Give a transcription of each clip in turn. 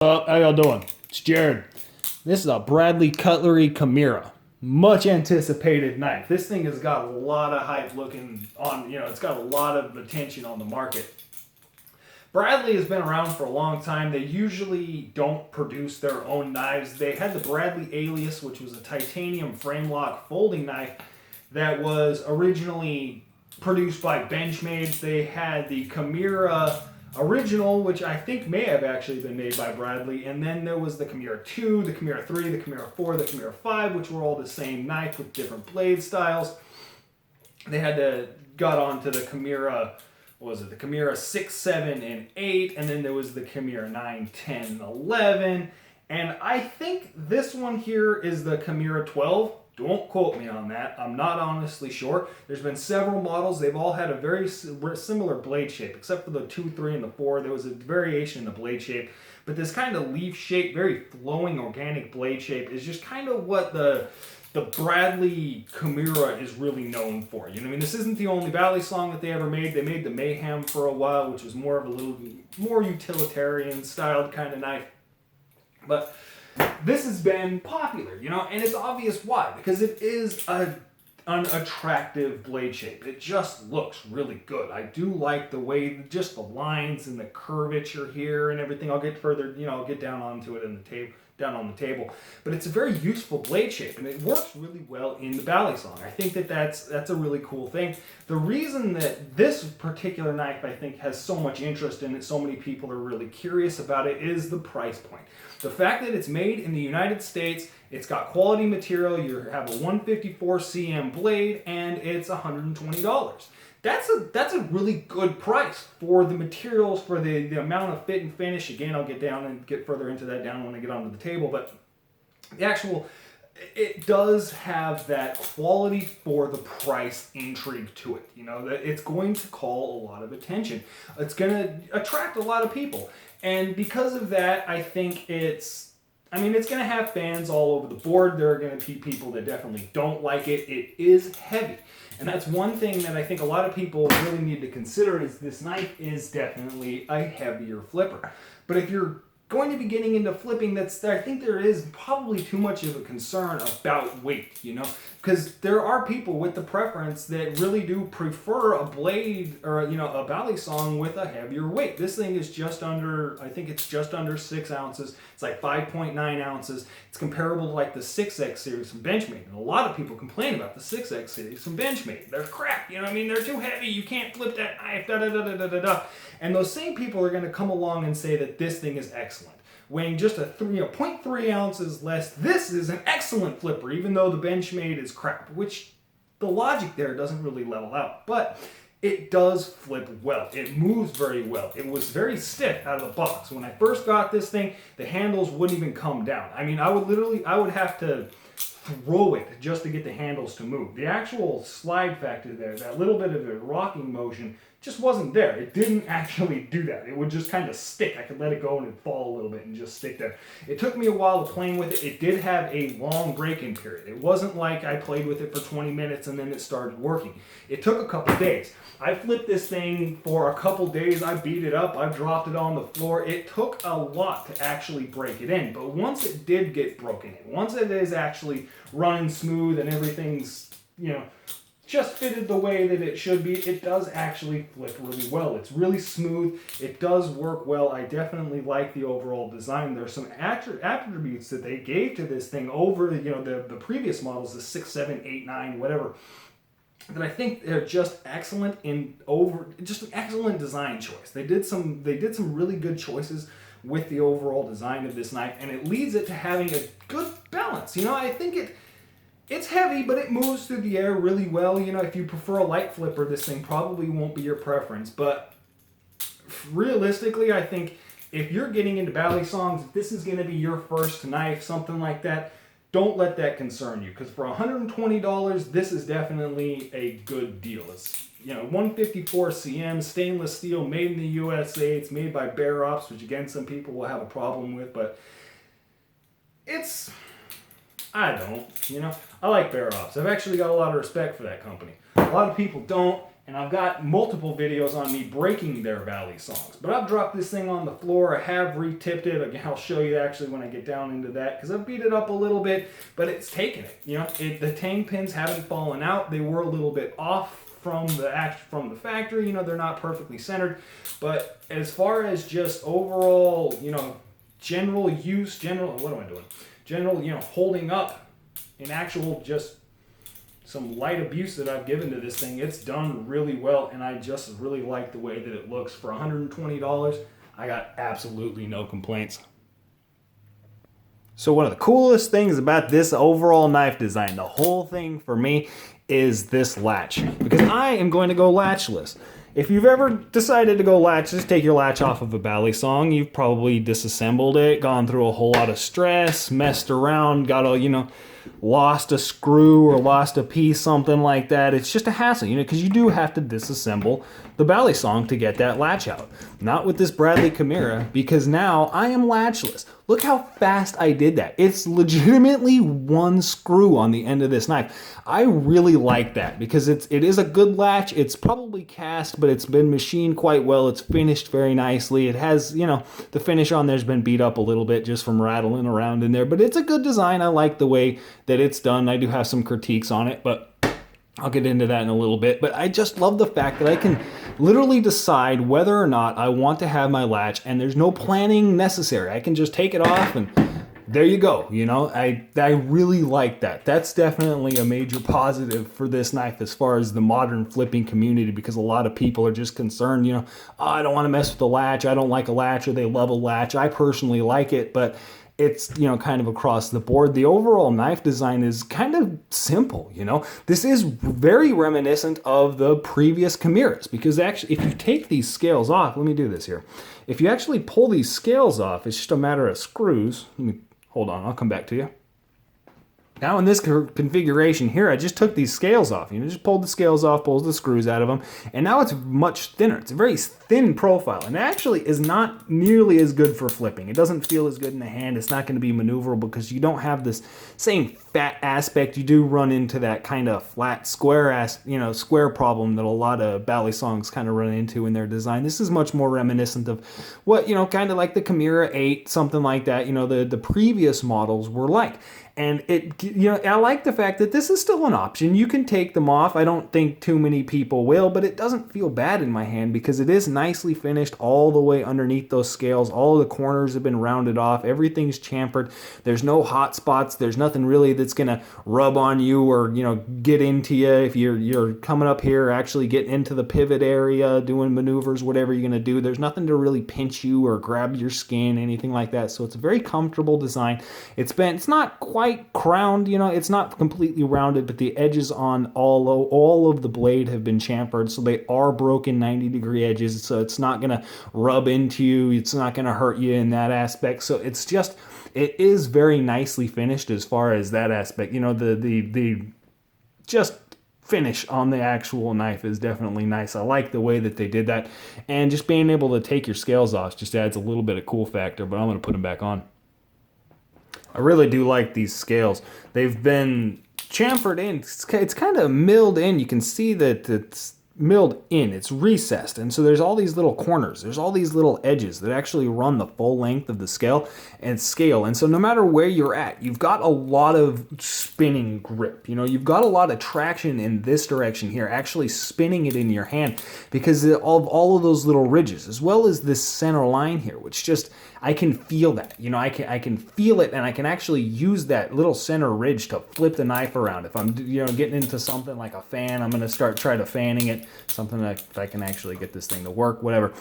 How y'all doing? It's Jared. This is a Bradley Cutlery Camira. Much anticipated knife. This thing has got a lot of hype looking on, it's got a lot of attention on the market. Bradley has been around for a long time. They usually don't produce their own knives. They had the Bradley Alias, which was a titanium frame lock folding knife that was originally produced by Benchmade. They had the Kimura original, which I think may have actually been made by Bradley, and then there was the Kimura 2, the Kimura 3, the Kimura 4, the Kimura 5, which were all the same knife with different blade styles. They got onto the Kimura, the Kimura 6, 7, and 8, and then there was the Kimura 9, 10, and 11, and I think this one here is the Kimura 12. Don't quote me on that. I'm not honestly sure. There's been several models. They've all had a very similar blade shape, except for the 2, 3, and the 4. There was a variation in the blade shape. But this kind of leaf shape, very flowing organic blade shape is just kind of what the Bradley Kimura is really known for. You know what I mean? This isn't the only balisong that they ever made. They made the Mayhem for a while, which was more of a little more utilitarian styled kind of knife. But this has been popular, and it's obvious why, because it is an attractive blade shape. It just looks really good. I do like the way, just the lines and the curvature here and everything. I'll get further, I'll get down onto it in the table, down on the table. But it's a very useful blade shape, and it works really well in the balisong. I think that's a really cool thing. The reason that this particular knife, I think, has so much interest in it, so many people are really curious about it, is the price point. The fact that it's made in the United States, it's got quality material, you have a 154 cm blade, and it's $120. That's a really good price for the materials, for the amount of fit and finish. Again, I'll get down and get further into that down when I get onto the table, but it does have that quality for the price intrigue to it. That it's going to call a lot of attention. It's going to attract a lot of people. And because of that, I think it's going to have fans all over the board. There are going to be people that definitely don't like it. It is heavy. And that's one thing that I think a lot of people really need to consider is this knife is definitely a heavier flipper. But if you're going to be getting into flipping, I think there is probably too much of a concern about weight, because there are people with the preference that really do prefer a blade or, a balisong with a heavier weight. This thing is I think it's just under 6 ounces. It's like 5.9 ounces. It's comparable to like the 6X series from Benchmade. And a lot of people complain about the 6X series from Benchmade. They're crap, they're too heavy. You can't flip that knife, da-da-da-da-da-da. And those same people are going to come along and say that this thing is excellent. Weighing just 0.3 ounces less, this is an excellent flipper, even though the Benchmade is crap, which the logic there doesn't really level out. But it does flip well. It moves very well. It was very stiff out of the box. When I first got this thing, the handles wouldn't even come down. I mean, I would have to throw it just to get the handles to move. The actual slide factor there, that little bit of a rocking motion, just wasn't there. It didn't actually do that. It would just kind of stick. I could let it go and it'd fall a little bit and just stick there. It took me a while to playing with it. It did have a long break-in period. It wasn't like I played with it for 20 minutes and then it started working. It took a couple days. I flipped this thing for a couple days. I beat it up. I dropped it on the floor. It took a lot to actually break it in. But once it did get broken in, once it is actually running smooth and everything's, just fitted the way that it should be, it does actually flip really well. It's really smooth. It does work well. I definitely like the overall design. There's some attributes that they gave to this thing over the previous models, the 6, 7, 8, 9, whatever, that I think they're just excellent just an excellent design choice. They did some really good choices with the overall design of this knife, and it leads it to having a good balance. I think it's heavy, but it moves through the air really well. If you prefer a light flipper, this thing probably won't be your preference. But realistically, I think if you're getting into balisongs, if this is going to be your first knife, something like that, don't let that concern you. Because for $120, this is definitely a good deal. It's 154 cm, stainless steel, made in the USA. It's made by Bear Ops, which again, some people will have a problem with. But I don't, I like Bear Ops. I've actually got a lot of respect for that company. A lot of people don't, And I've got multiple videos on me breaking their balisongs. But I've dropped this thing on the floor. I have re-tipped it. Again, I'll show you actually when I get down into that, because I've beat it up a little bit, but it's taken it. You know, the tang pins haven't fallen out. They were a little bit off from the factory. You know, they're not perfectly centered. But as far as just overall, you know, general use, general, you know, holding up in actual just some light abuse that I've given to this thing, it's done really well, and I just really like the way that it looks. For $120, I got absolutely no complaints. So one of the coolest things about this overall knife design, the whole thing for me, is this latch, because I am going to go latchless. If you've ever decided to go latch, just take your latch off of a balisong. You've probably disassembled it, gone through a whole lot of stress, messed around, got a, you know, lost a screw or lost a piece, something like that. It's just a hassle, you know, because you do have to disassemble the balisong to get that latch out. Not with this Bradley Camira, because now I am latchless. Look how fast I did that. It's legitimately one screw on the end of this knife. I really like that because it is a good latch. It's probably cast, but it's been machined quite well. It's finished very nicely. It has, you know, the finish on there's been beat up a little bit just from rattling around in there, but it's a good design. I like the way that it's done. I do have some critiques on it, but I'll get into that in a little bit. But I just love the fact that I can literally decide whether or not I want to have my latch, and there's no planning necessary. I can just take it off and there you go. You know, I really like that. That's definitely a major positive for this knife as far as the modern flipping community, because a lot of people are just concerned, you know, oh, I don't want to mess with the latch. I don't like a latch, or they love a latch. I personally like it, but it's, you know, kind of across the board. The overall knife design is kind of simple, you know. This is very reminiscent of the previous Camiras, because actually, if you take these scales off, let me do this here. If you actually pull these scales off, it's just a matter of screws. Let me, hold on, I'll come back to you. Now in this configuration here, I just took these scales off. You know, just pulled the scales off, pulls the screws out of them, and now it's much thinner. It's a very thin profile, and it actually is not nearly as good for flipping. It doesn't feel as good in the hand. It's not going to be maneuverable because you don't have this same fat aspect. You do run into that kind of flat square square problem that a lot of balisongs kind of run into in their design. This is much more reminiscent of what, you know, kind of like the Kimura 8, something like that, you know, the previous models were like. And it, you know, I like the fact that this is still an option. You can take them off. I don't think too many people will, but it doesn't feel bad in my hand because it is nicely finished all the way underneath those scales. All of the corners have been rounded off. Everything's chamfered. There's no hot spots. There's nothing really that's gonna rub on you or, you know, get into you if you're coming up here, actually getting into the pivot area, doing maneuvers, whatever you're gonna do. There's nothing to really pinch you or grab your skin, anything like that. So it's a very comfortable design. It's not quite crowned, you know, it's not completely rounded, but the edges on all of the blade have been chamfered, so they are broken 90-degree edges, so it's not going to rub into you, it's not going to hurt you in that aspect. So it's just, it is very nicely finished as far as that aspect. You know, the just finish on the actual knife is definitely nice. I like the way that they did that, and just being able to take your scales off just adds a little bit of cool factor, but I'm going to put them back on. I really do like these scales. They've been chamfered in. It's kind of milled in. You can see that it's milled in. It's recessed. And so there's all these little corners. There's all these little edges that actually run the full length of the scale. And so no matter where you're at, you've got a lot of spinning grip. You know, you've got a lot of traction in this direction here, actually spinning it in your hand because of all of those little ridges, as well as this center line here, which just, I can feel that. You know, I can feel it, and I can actually use that little center ridge to flip the knife around. If I'm, you know, getting into something like a fan, I'm going to try to fanning it, something that if I can actually get this thing to work, whatever.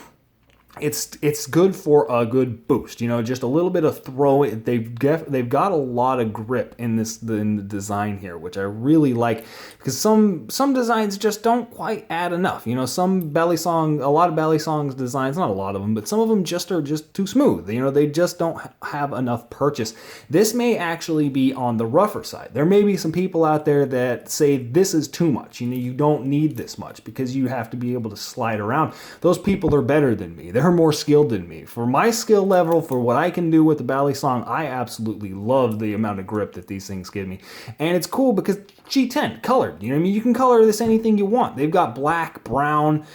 It's good for a good boost, you know, just a little bit of throw. They've got a lot of grip in the design here, which I really like, because some designs just don't quite add enough. You know, a lot of balisongs designs, not a lot of them, but some of them are just too smooth. You know, they just don't have enough purchase. This may actually be on the rougher side. There may be some people out there that say this is too much. You know, you don't need this much because you have to be able to slide around. Those people are better than me. There are more skilled than me. For my skill level, for what I can do with the balisong, I absolutely love the amount of grip that these things give me. And it's cool because G10, colored. You know what I mean? You can color this anything you want. They've got black, brown,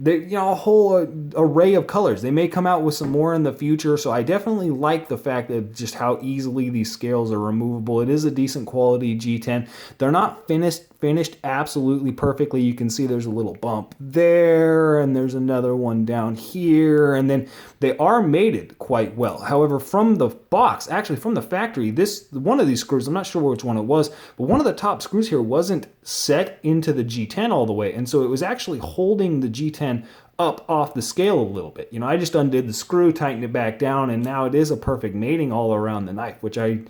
a whole array of colors. They may come out with some more in the future, so I definitely like the fact that just how easily these scales are removable. It is a decent quality G10. They're not finished absolutely perfectly. You can see there's a little bump there, and there's another one down here, and then they are mated quite well. However, from the box, actually from the factory, one of these screws, I'm not sure which one it was, but one of the top screws here wasn't set into the G10 all the way, and so it was actually holding the G10 up off the scale a little bit. You know, I just undid the screw, tightened it back down, and now it is a perfect mating all around the knife, which I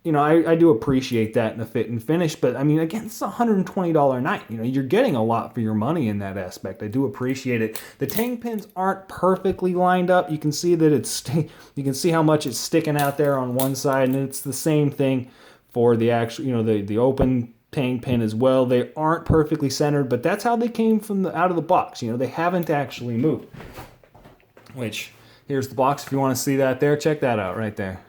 do appreciate that in the fit and finish. But I mean, again, it's a $120 knife. You know, you're getting a lot for your money in that aspect. I do appreciate it. The tang pins aren't perfectly lined up. You can see that you can see how much it's sticking out there on one side, and it's the same thing for the actual, the open tang pin as well. They aren't perfectly centered, but that's how they came from out of the box. You know, they haven't actually moved. Which, here's the box. If you want to see that there, check that out right there.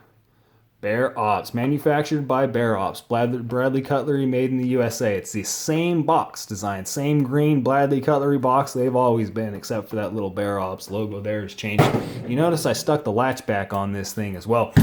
Bear Ops, manufactured by Bear Ops, Bradley Cutlery, made in the USA. It's the same box design, same green Bradley Cutlery box they've always been, except for that little Bear Ops logo there has changed. You notice I stuck the latch back on this thing as well.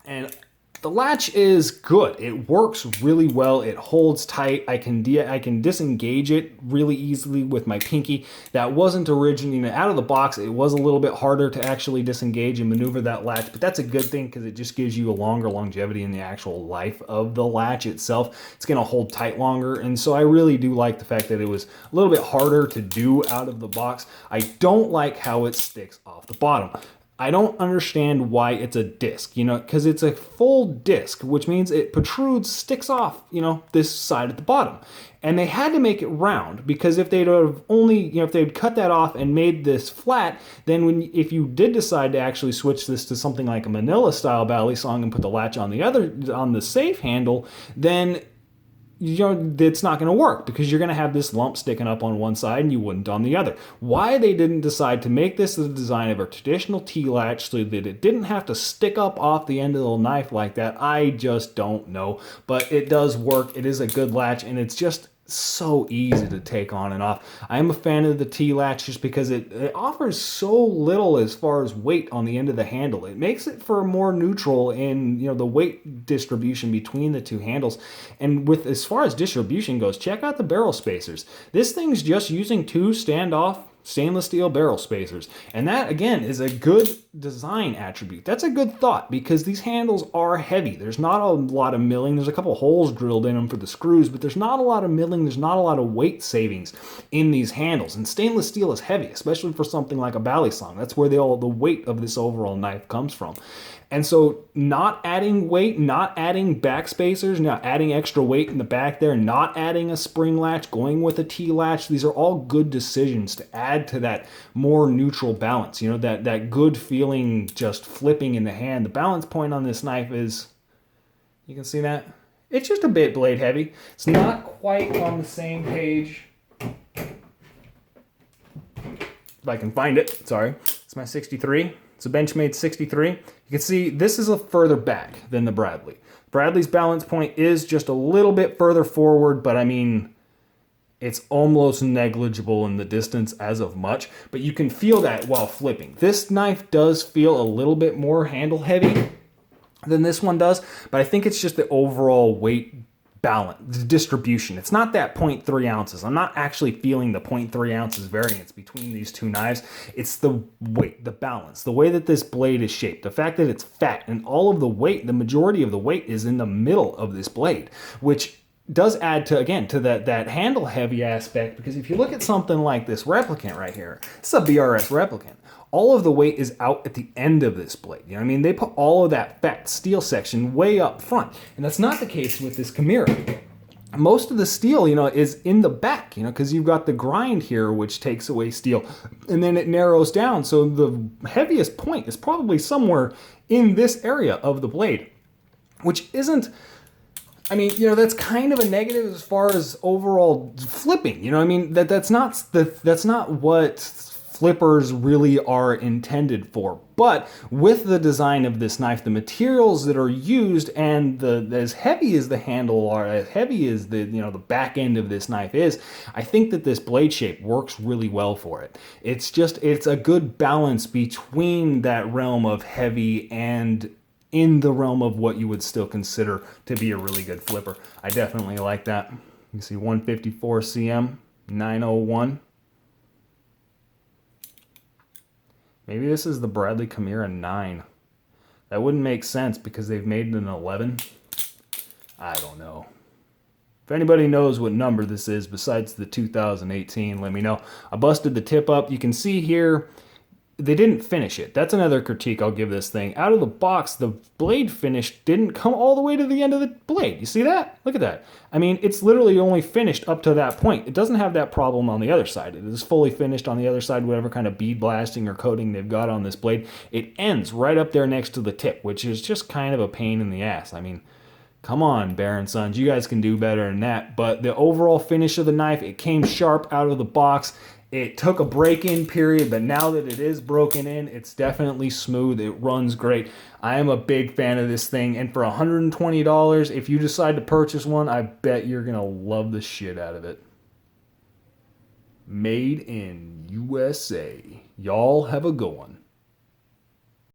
And the latch is good. It works really well. It holds tight. I can disengage it really easily with my pinky. That wasn't originally out of the box. It was a little bit harder to actually disengage and maneuver that latch, but that's a good thing because it just gives you a longer longevity in the actual life of the latch itself. It's going to hold tight longer, and so I really do like the fact that it was a little bit harder to do out of the box. I don't like how it sticks off the bottom. I don't understand why it's a disc, because it's a full disc, which means it protrudes, sticks off, this side at the bottom. And they had to make it round because if they'd have only, if they'd cut that off and made this flat, then if you did decide to actually switch this to something like a Manila style balisong and put the latch on the safe handle, then it's not going to work because you're going to have this lump sticking up on one side and you wouldn't on the other. Why they didn't decide to make this the design of a traditional T-latch so that it didn't have to stick up off the end of the knife like that, I just don't know. But it does work. It is a good latch, and it's just so easy to take on and off. I am a fan of the T-latch just because it offers so little as far as weight on the end of the handle. It makes it for more neutral in the weight distribution between the two handles. And with as far as distribution goes, check out the barrel spacers. This thing's just using 2 standoff stainless steel barrel spacers. And that, again, is a good design attribute. That's a good thought because these handles are heavy. There's not a lot of milling. There's a couple holes drilled in them for the screws, but there's not a lot of milling. There's not a lot of weight savings in these handles. And stainless steel is heavy, especially for something like a balisong. That's where the weight of this overall knife comes from. And so not adding weight, not adding back spacers, not adding extra weight in the back there, not adding a spring latch, going with a T-latch, these are all good decisions to add to that more neutral balance, that good feeling just flipping in the hand. The balance point on this knife is, you can see that? It's just a bit blade heavy. It's not quite on the same page. If I can find it, sorry. It's my 63. It's a Benchmade 63. You can see this is a further back than the Bradley. Bradley's balance point is just a little bit further forward, but I mean, it's almost negligible in the distance as of much, but you can feel that while flipping. This knife does feel a little bit more handle heavy than this one does, but I think it's just the overall weight balance, the distribution. It's not that 0.3 ounces. I'm not actually feeling the 0.3 ounces variance between these two knives. It's the weight, the balance, the way that this blade is shaped, the fact that it's fat, and all of the weight, the majority of the weight is in the middle of this blade, which does add to, again, to that handle heavy aspect, because if you look at something like this replicant right here, this is a BRS replicant. All of the weight is out at the end of this blade. You know what I mean? They put all of that fat steel section way up front. And that's not the case with this Kimura. Most of the steel, is in the back, because you've got the grind here, which takes away steel. And then it narrows down. So the heaviest point is probably somewhere in this area of the blade, which isn't, that's kind of a negative as far as overall flipping. That's not what flippers really are intended for. But with the design of this knife, the materials that are used, and as heavy as the handle are, as heavy as the the back end of this knife is, I think that this blade shape works really well for it. It's a good balance between that realm of heavy and in the realm of what you would still consider to be a really good flipper. I definitely like that. You can see 154 cm, 901. Maybe this is the Bradley Camira 9. That wouldn't make sense because they've made an 11. I don't know. If anybody knows what number this is besides the 2018, let me know. I busted the tip up. You can see here, they didn't finish it. That's another critique I'll give this thing. Out of the box, the blade finish didn't come all the way to the end of the blade. You see that? Look at that. I mean, it's literally only finished up to that point. It doesn't have that problem on the other side. It is fully finished on the other side, whatever kind of bead blasting or coating they've got on this blade. It ends right up there next to the tip, which is just kind of a pain in the ass. I mean, come on, Baron Sons. You guys can do better than that. But the overall finish of the knife, it came sharp out of the box. It took a break-in period, but now that it is broken in, it's definitely smooth. It runs great. I am a big fan of this thing, and for $120, if you decide to purchase one, I bet you're going to love the shit out of it. Made in USA. Y'all have a good one.